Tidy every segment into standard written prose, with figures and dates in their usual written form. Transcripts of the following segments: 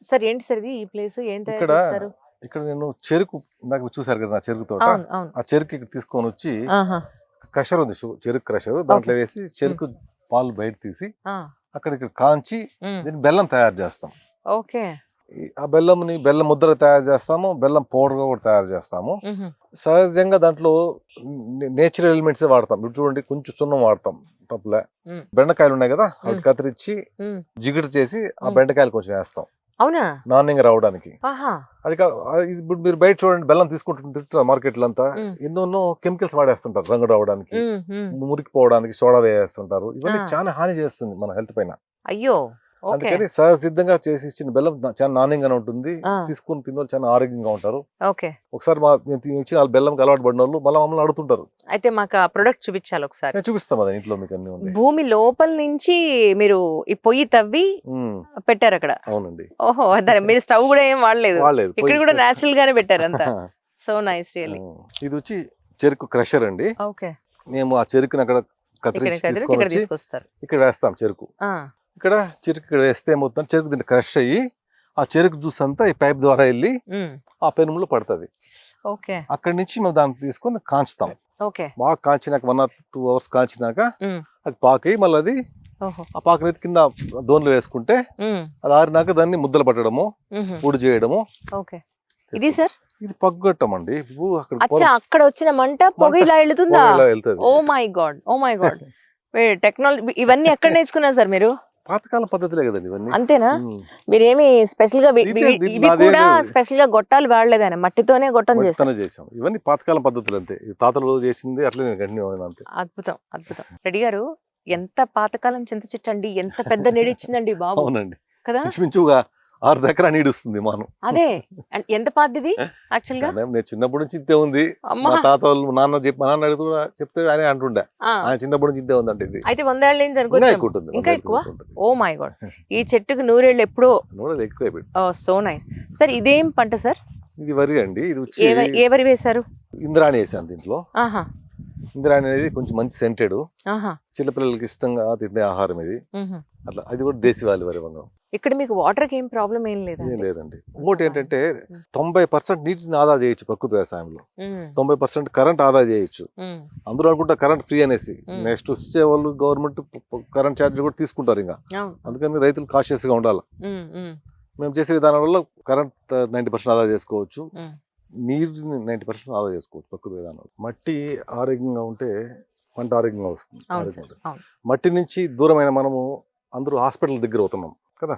Sir ఏంటి sir ఇది ఈ ప్లేస్ ఏం తయారు ఇక్కడ చేస్తారు? ఇక్కడ నేను చెరుకు నాకు చూసారు కదా నా చెరుకు తోట. అవును అవును. ఆ చెరుకు ఇక్కడ తీసుకొని వచ్చి ఆహా. క్రషర్ ఉంది, చెరుకు క్రషర్, దాంట్లో వేసి చెరుకు పాలు బయట తీసి అక్కడ ఇక్కడ కాంచి దీన్ని బెల్లం తయారు చేస్తాం. ఓకే. ఆ బెల్లం ముద్ర తయారు చేస్తాము, బెల్లం పౌడర్ కూడా తయారు చేస్తాము. సహజంగా దాంట్లో నేచురల్ ఎలిమెంట్స్ వాడతాం. ఇప్పుడు చూడండి, కొంచెం సున్నం వాడతాం, తప్పులే. బెండకాయలు ఉన్నాయి కదా, అవి కత్తిరించి జిగురు చేసి ఆ బెండకాయలు కొంచెం వేస్తాం, అవునా, నాణ్యంగా రావడానికి. అది ఇప్పుడు మీరు బయట చూడండి, బెల్లం తీసుకుంటుంటారు మార్కెట్లు అంతా, ఎన్నో కెమికల్స్ వాడేస్తుంటారు రంగు రావడానికి, మురికిపోవడానికి సోడా వేస్తుంటారు. ఇవన్నీ చాలా హాని చేస్తుంది మన హెల్త్ పైన. అయ్యో. అందుకని సహసిద్ధంగా చేసి ఇచ్చిన బెల్లం చాలా నాణ్యంగానే ఉంటుంది, తీసుకుని తిన్న చాలా ఆరోగ్యంగా ఉంటారు. ఒకసారి ఇచ్చిన బెల్లం అలవాటు పడిన వాళ్ళు మళ్ళీ మమ్మల్ని అడుగుతుంటారు. అయితే మాకు ఆ ప్రొడక్ట్ చూపించాలి ఒకసారి. చూపిస్తాం అదే, ఇంట్లో మీకు అన్ని ఉంది. భూమి లోపల నుంచి మీరు ఈ పొయ్యి తవ్వి పెట్టారు అక్కడ. అవునండి. ఓహో, మీరు స్టవ్ కూడా ఏం వాడలేదు, ఇక్కడ కూడా నేచురల్ గానే పెట్టారు అంతా. So nice really. ఇది వచ్చి చెరుకు క్రషర్ అండి. ఓకే. మేము ఆ చెరుకుని అక్కడ కత్తిరించి తీసుకొస్తారు, ఇక్కడ వేస్తాం చెరుకు. ఇక్కడ చెరుకు ఇక్కడ వేస్తే ఏమవుతుంది, చెరుకు దీన్ని క్రష్ అయ్యి ఆ చెరుకు జ్యూస్ అంతా ఈ పైప్ ద్వారా వెళ్ళి ఆ పెనుములో పడుతుంది. అక్కడి నుంచి మేము దాన్ని తీసుకొని కాంచుతాం. బాగా కాంచినాక 1 or 2 hours కాంచినాక అది పాకి మళ్ళీ అది ఆ పాకనైతే కింద దోన్లు వేసుకుంటే అది ఆరినాక దాన్ని ముద్దలు పట్టడము, పొడి చేయడము. ఇది సార్ ఇది పగ్గొట్టం అండి. అక్కడ వచ్చిన మంట పొగ ఇలా వెళ్తుందా? Oh my god, oh my god. Technology ఇవన్నీ ఎక్కడ నేర్చుకున్నారు సార్ మీరు? పాతకాల పద్ధతులే కదండి ఇవన్నీ. అంతేనా? మీరేమి స్పెషల్ గా ఇవి కూడా స్పెషల్ గా గొట్టాలు వాడలేదని, మట్టితోనే గొట్టం చేసాం. ఇవన్నీ పాతకాల పద్ధతులు అంతే, తాతలు చేసింది అట్లే కంటిన్యూ అంతే. అద్భుతం అద్భుతం. రెడ్డి గారు, ఎంత పాతకాలం చింత చెట్టు అండి, ఎంత పెద్ద నీడిచ్చిందండి బాబు. అవునండి కదా, ఇంచుమించుగా 6 ఎకరా నీడుస్తుంది మాను. అదే ఎంత పాతది యాక్చువల్ గా. నేను చిన్నప్పటి నుంచి ఇంతే ఉంది. మా తాత వాళ్ళు మా నాన్న అడుగుతూ కూడా చెప్తే ఆయన అంటుండే, ఆయన చిన్నప్పటి నుంచి ఇంతే ఉంది అంటే. ఇది అయితే 100 ఏళ్ళ నుంచి అనుకోవచ్చు, ఇంకా ఎక్కువ. ఓ మై గాడ్, ఈ చెట్టుకు 100 ఏళ్ళు ఎప్పుడో ఎక్కువ. So nice. సార్ ఇదేం పంట సార్? ఇది వరి అండి. ఇది ఏ వరి వేశారు? ఇంద్రాణి వేసాను దీంట్లో. ఇంద్రాణి అనేది కొంచెం మంచి సెంటెడ్, చిన్నపిల్లలకి ఇష్టంగా తినే ఆహారం ఇది. అట్లా అది కూడా దేశవాళీ వరి వంగం. ఇక్కడ మీకు వాటర్ కి ఏం ప్రాబ్లం ఏం లేదండి. ఇంకోటి ఏంటంటే 90% నీటిని ఆదా చేయొచ్చు ప్రకృతి వ్యవసాయంలో, 90% కరెంట్ ఆదా చేయొచ్చు. అందరూ అనుకుంటా కరెంట్ ఫ్రీ అనేసి, నెక్స్ట్ వచ్చే వాళ్ళు గవర్నమెంట్ కరెంట్ ఛార్జ్ కూడా తీసుకుంటారు. ఇంకా అందుకని రైతులు కాషియస్ గా ఉండాలి. మేము చేసే విధానం వల్ల కరెంట్ 90% ఆదా చేసుకోవచ్చు, నీరుని 90% ఆదా చేసుకోవచ్చు ప్రకృతి విధానం. మట్టి ఆరోగ్యంగా ఉంటే పంట ఆరోగ్యంగా వస్తుంది. మట్టి నుంచి దూరమైన మనము అందరూ హాస్పిటల్ దగ్గర అవుతున్నాం కదా,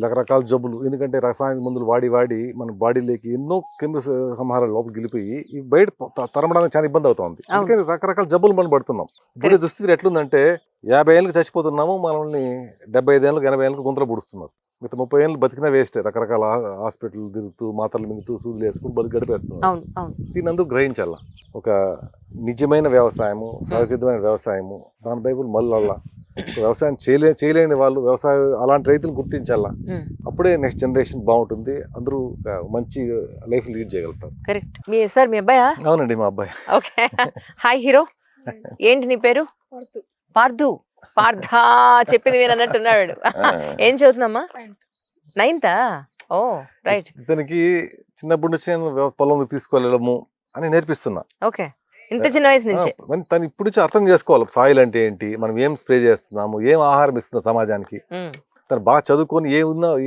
రకరకాల జబ్బులు. ఎందుకంటే రసాయన మందులు వాడి మన బాడీలోకి ఎన్నో కెమికల్స్ సంహారాలు లోపలికి వెళ్ళిపోయి ఈ బయట తరమడానికి చాలా ఇబ్బంది అవుతుంది. అందుకని రకరకాల జబ్బులు మనం పడుతున్నాం. ఇప్పుడు దుస్థితి ఎట్లుందంటే 50 ఏళ్ళకి చచ్చిపోతున్నాము, మనల్ని 75 ఏళ్ళకి 80 ఏళ్ళకి గుంతలు పుడుస్తున్నారు. మిగతా 30 ఏళ్ళు బతికినా వేస్తే, రకరకాల హాస్పిటల్ తిరుగుతూ మాత్రలు మింగుతూ సూదులు వేసుకుని గడిపేస్తున్నారు. దీన్ని అందరూ గ్రహించాల. ఒక నిజమైన వ్యవసాయము, సహసిద్ధమైన వ్యవసాయము, దాని బైబుల్ మళ్ళా వ్యవసాయం చేయలేని వాళ్ళు, వ్యవసాయ అలాంటి రైతులు గుర్తించాలా. అప్పుడే నెక్స్ట్ జనరేషన్ బాగుంటుంది, అందరూ మంచి లైఫ్ లీడ్ చేయగలుగుతారు. కరెక్ట్. సార్ మీ అబ్బాయా? అవునండి, మా అబ్బాయి. ఓకే. హాయ్ హీరో, ఏంటి నీ పేరు? పార్థు. పార్థా చెప్పింది నేను అన్నట్టున్నాడు. ఏం చదువుతున్నామ్మా? 9th? ఓ రైట్. ఇతనికి చిన్నప్పటి నుంచి నేను పొలంలో తీసుకెళ్ళడము అని నేర్పిస్తున్నా. ఓకే. ఇంత చిన్న వయసు నుంచి తను ఇప్పుడు నుంచి అర్థం చేసుకోవాలి, సాయిల్ అంటే ఏంటి, మనం ఏం స్ప్రే చేస్తున్నాము, ఏం ఆహారం ఇస్తున్నాం సమాజానికి. తను బాగా చదువుకొని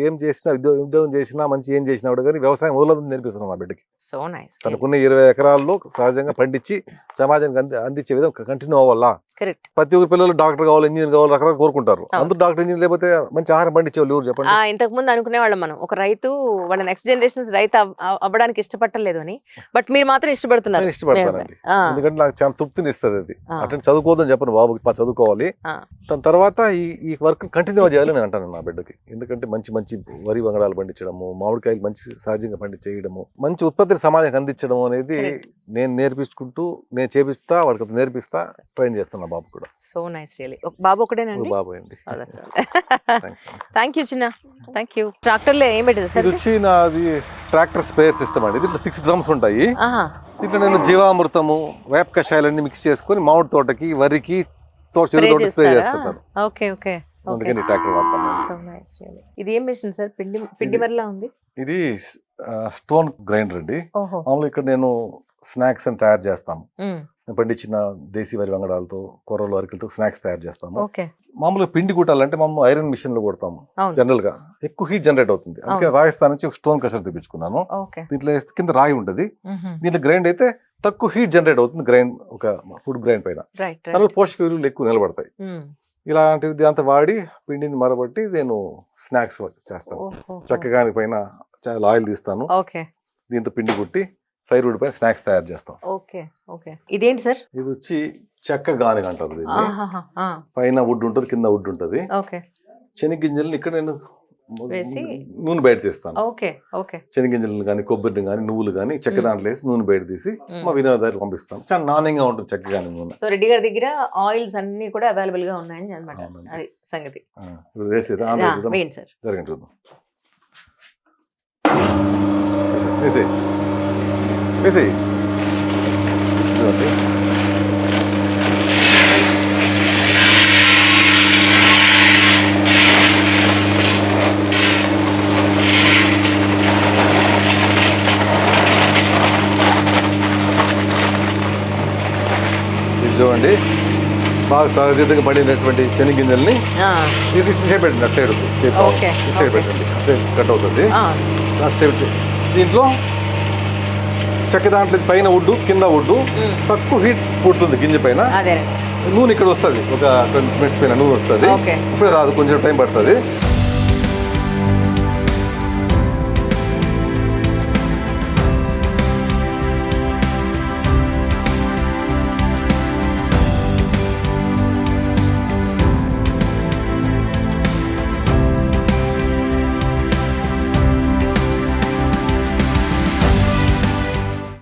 ఏం చేసినా, ఉద్యోగం చేసినా, మంచి ఏం చేసినా కూడా కానీ వ్యవసాయం వదలదని నేర్పిస్తున్నాం మా బిడ్డకి. So nice. తనకున్న 20 ఎకరాల్లో సహజంగా పండించి సమాజానికి అందించే విధంగా కంటిన్యూ అవ్వాలా. కరెక్ట్. ప్రతి ఒక్క పిల్లలు డాక్టర్ కావాలి, ఇంజనీర్ కావాలి, రకరకాల కోరుకుంటారు. అందరూ డాక్టర్, ఇంజనీర్ లేకపోతే మంచి ఆహారం పండించేవాళ్ళు ఎవరు చెప్పండి? ఇంతకు ముందు అనుకునే వాళ్ళం మనం, ఒక రైతు వాళ్ళ నెక్స్ట్ జనరేషన్ రైతు అవ్వడానికి ఇష్టపడలేదు అని. బట్ మీరు మాత్రం ఇష్టపడుతున్నారు. ఇష్టపడతానండి, ఎందుకంటే నాకు చాలా తృప్తిని ఇస్తుంది అది. అంటే చదువుకోవద్దని చెప్పను, బాబుకి చదువుకోవాలి, దాని తర్వాత ఈ వర్క్ కంటిన్యూ చేయాలి నేను అంటాను నా బిడ్డకి. ఎందుకంటే మంచి మంచి వరి వంగడాలు పండించడము, మామిడికాయలు మంచి సహజంగా పండించేయడము, మంచి ఉత్పత్తిని సమాజానికి అందించడం అనేది నేను నేర్పించుకుంటూ, నేను చేపిస్తా, వాడికి నేర్పిస్తా, ట్రైన్ చేస్తున్నా బాబు కూడా. So nice really. బాబు ఒకటేనండి? బాబు అండి. థ్యాంక్ యూ చిన్న, థ్యాంక్ యూ. ట్రాక్టర్ లో ఏం పెట్టదు సార్? ఇది వచ్చి నాది ట్రాక్టర్ స్పేర్ సిస్టమ్ అండి. దీంట్లో 6 డ్రమ్స్ ఉంటాయి. దీంట్లో నేను జీవామృతము, వేప కషాయాలన్నీ మిక్స్ చేసుకుని మామిడి తోటకి, వరికి, స్ప్రే చేస్తున్నాను. Okay okay. అందుకని ట్రాక్టర్ వాడతాను. So nice. ఇది ఏం మెషిన్ సార్? పిండి మరలా ఉంది. ఇది స్టోన్ గ్రైండర్ అండి. ఓహో. మామూలుగా ఇక్కడ నేను స్నాక్స్ అని తయారు చేస్తాము. ఉమ్, పండించిన దేశీ వరి వంగడాలతో, కూరలు, అరికలతో స్నాక్స్ తయారు చేస్తాము. ఓకే. మామూలుగా పిండి కుట్టాలంటే మనం ఐరన్ మిషన్ లో కొడతాము. అవును. జనరల్ గా ఎక్కువ హీట్ జనరేట్ అవుతుంది. అందుకే రాజస్థాన్ నుంచి స్టోన్ క్రషర్ తెప్పించుకున్నాను. ఓకే. దీంట్లో వేస్తే కింద రాయి ఉంటుంది. మ్హూ. దీంట్లో గ్రైండ్ అయితే తక్కువ హీట్ జనరేట్ అవుతుంది. గ్రైండ్ ఒక ఫుడ్ గ్రైండ్ పైన రైట్ రైట్. దానిలో పోషక విలువలు ఎక్కువ నిలబడతాయి. ఉమ్, ఇలాంటివి అంతా వాడి పిండిని మరబట్టి నేను స్నాక్స్ చేస్తాను. ఓహో. చక్కగాని పైన చాలా ఆయిల్ తీస్తాను. ఓకే. దీంతో పిండి కుట్టి ఫైర్వుడ్ పైన స్నాక్స్ తయారు చేస్తాం. ఓకే. ఓకే. ఇదేంటి సార్? ఇది వచ్చి చెక్క గాని అంటారు దీన్ని. ఆహాహా, ఆ, పైన వుడ్ ఉంటుంది, కింద వుడ్ ఉంటుంది. ఓకే. శనగగింజల్ని ఇక్కడ నేను వేసి? నూనె బయట తీస్తాను. ఓకే. ఓకే. శనగగింజలను కానీ, కొబ్బరిని కానీ, నువ్వులు కానీ చెక్క దాంట్లో వేసి నూనె బయట తీసి మా వినియోగదారికి పంపిస్తాను. చాలా నాణ్యంగా ఉంటుంది చెక్క గాని నూనె. సో రెడ్డి గారి దగ్గర ఆయిల్స్ అన్ని కూడా అవైలబుల్ గా ఉన్నాయని అనమాట. అవునండి. అది సంగతి. ఇప్పుడు వేసేది ఆన్ ఆ, వేసేద్దాం. వేయండి సార్. జరగండి చూద్దాం. వేసేయి వేసేయి. చూడండి. ఇది చూడండి, బాగా సహజంగా పడినటువంటి శనగింజల్ని ఆ, ఇది చేపెట్టండి. అటు సైడ్ ఓకే, సైడ్ ఓకే. పెట్టండి. అటు సైడ్ కట్ అవుతుంది. ఆ, అటు సైడ్ దీంట్లో చెక్క దాంట్లో పైన వుడ్డు, కింద వుడ్డు, ఉమ్, తక్కువ హీట్ పుడుతుంది గింజ పైన. అదే. నూనె ఇక్కడ వస్తుంది. ఒక 20 minutes పైన నూనె వస్తుంది. ఓకే. ఇప్పుడే రాదు, కొంచెం టైం పడుతుంది.